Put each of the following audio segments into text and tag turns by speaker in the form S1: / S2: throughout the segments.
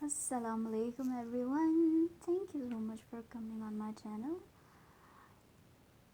S1: Assalamu alaikum everyone. Thank you so much for coming on my channel.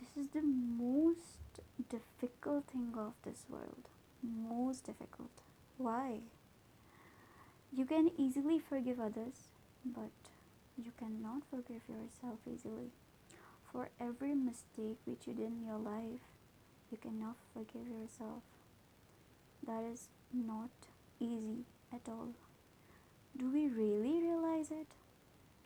S1: This is the most difficult thing of this world. Most difficult. Why? You can easily forgive others, but you cannot forgive yourself easily. For every mistake which you did in your life, you cannot forgive yourself. That is not easy at all. Do we really realize it?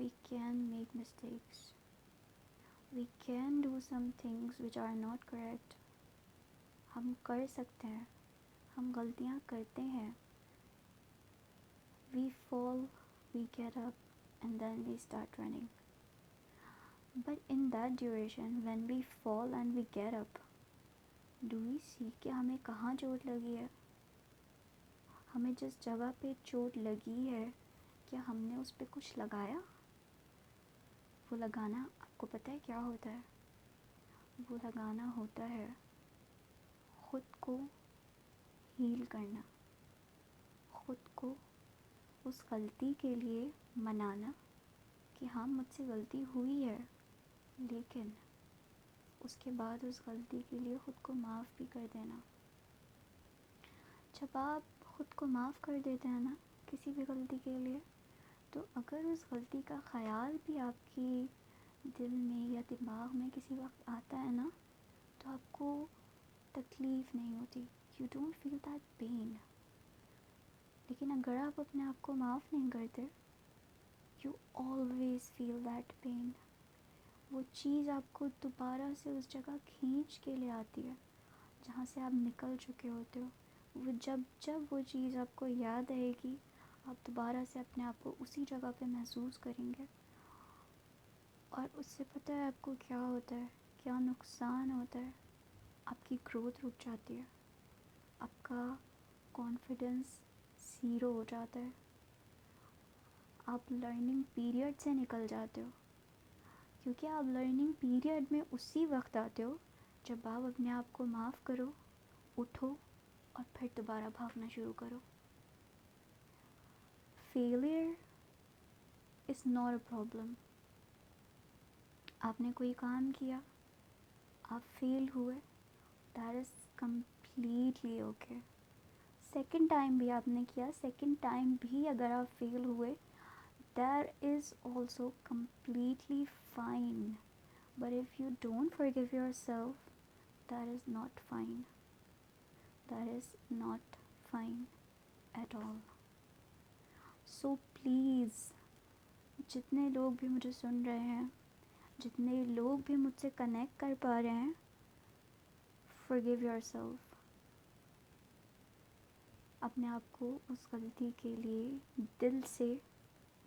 S1: we can make mistakes. We can do some things which are not correct. ہم کر سکتے ہیں, ہم غلطیاں کرتے ہیں. We fall, we get up, and then we start running. But in that duration, when we fall and we get up, do we see کہ ہمیں کہاں چوٹ لگی ہے؟ ہمیں جس جگہ پہ چوٹ لگی ہے, کیا ہم نے اس پہ کچھ لگایا؟ وہ لگانا آپ کو پتہ ہے کیا ہوتا ہے؟ وہ لگانا ہوتا ہے خود کو ہیل کرنا, خود کو اس غلطی کے لیے منانا کہ ہاں مجھ سے غلطی ہوئی ہے, لیکن اس کے بعد اس غلطی کے لیے خود کو معاف بھی کر دینا. جب آپ خود کو معاف کر دیتے ہیں نا کسی بھی غلطی کے لیے, تو اگر اس غلطی کا خیال بھی آپ کی دل میں یا دماغ میں کسی وقت آتا ہے نا, تو آپ کو تکلیف نہیں ہوتی. You don't feel that pain. لیکن اگر آپ اپنے آپ کو معاف نہیں کرتے, you always feel that pain. وہ چیز آپ کو دوبارہ سے اس جگہ کھینچ کے لے آتی ہے جہاں سے آپ نکل چکے ہوتے ہو. وہ جب وہ چیز آپ کو یاد آئے گی, آپ دوبارہ سے اپنے آپ کو اسی جگہ پہ محسوس کریں گے. اور اس سے پتہ ہے آپ کو کیا ہوتا ہے, کیا نقصان ہوتا ہے؟ آپ کی گروتھ رک جاتی ہے, آپ کا کانفیڈنس زیرو ہو جاتا ہے, آپ لرننگ پیریڈ سے نکل جاتے ہو. کیونکہ آپ لرننگ پیریڈ میں اسی وقت آتے ہو جب آپ اپنے آپ کو معاف کرو, اٹھو اور پھر دوبارہ بھاگنا شروع کرو. Failure is not a problem. آپ نے کوئی کام کیا, آپ فیل ہوئے, that is completely okay. Second time بھی آپ نے کیا, سیکنڈ ٹائم بھی اگر آپ فیل ہوئے, that is also completely fine. But if you don't forgive yourself, that is not fine. That is not fine at all. So please, جتنے لوگ بھی مجھے سن رہے ہیں, جتنے لوگ بھی مجھ سے کنیکٹ کر پا رہے ہیں, forgive yourself. اپنے آپ کو اس غلطی کے لیے دل سے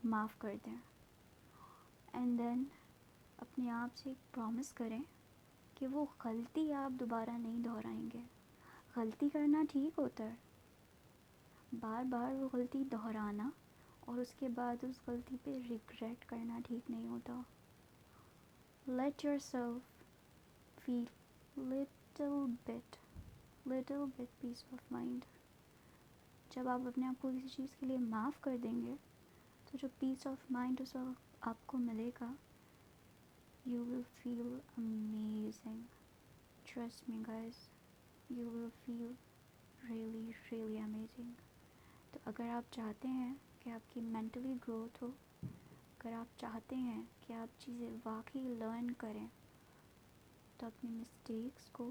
S1: معاف کر دیں. اینڈ دین اپنے آپ سے ایک پرومس کریں کہ وہ غلطی آپ دوبارہ نہیں دہرائیں گے. غلطی کرنا ٹھیک ہوتا ہے, بار بار وہ غلطی دہرانا اور اس کے بعد اس غلطی پہ ریگریٹ کرنا ٹھیک نہیں ہوتا. Let yourself feel little bit peace of mind. جب آپ اپنے آپ کو کسی چیز کے لیے معاف کر دیں گے, تو جو پیس آف مائنڈ اس وقت آپ کو ملے گا, you will feel amazing. Trust me guys, you will feel really really amazing. تو اگر آپ چاہتے ہیں کہ آپ کی مینٹلی گروتھ ہو, اگر آپ چاہتے ہیں کہ آپ چیزیں واقعی لرن کریں, تو اپنی مسٹیکس کو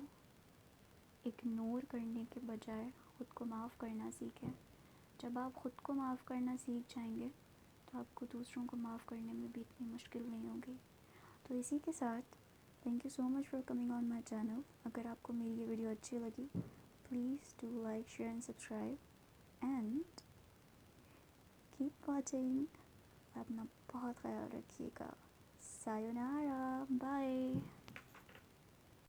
S1: اگنور کرنے کے بجائے خود کو معاف کرنا سیکھیں. جب آپ خود کو معاف کرنا سیکھ جائیں گے, تو آپ کو دوسروں کو معاف کرنے میں بھی اتنی مشکل نہیں ہوگی. تو اسی کے ساتھ thank you so much for coming on my channel. اگر آپ کو میری یہ ویڈیو اچھی لگی, please do like, share and subscribe and keep watching. اپنا بہت خیال رکھیے گا. سایونارا, بائے.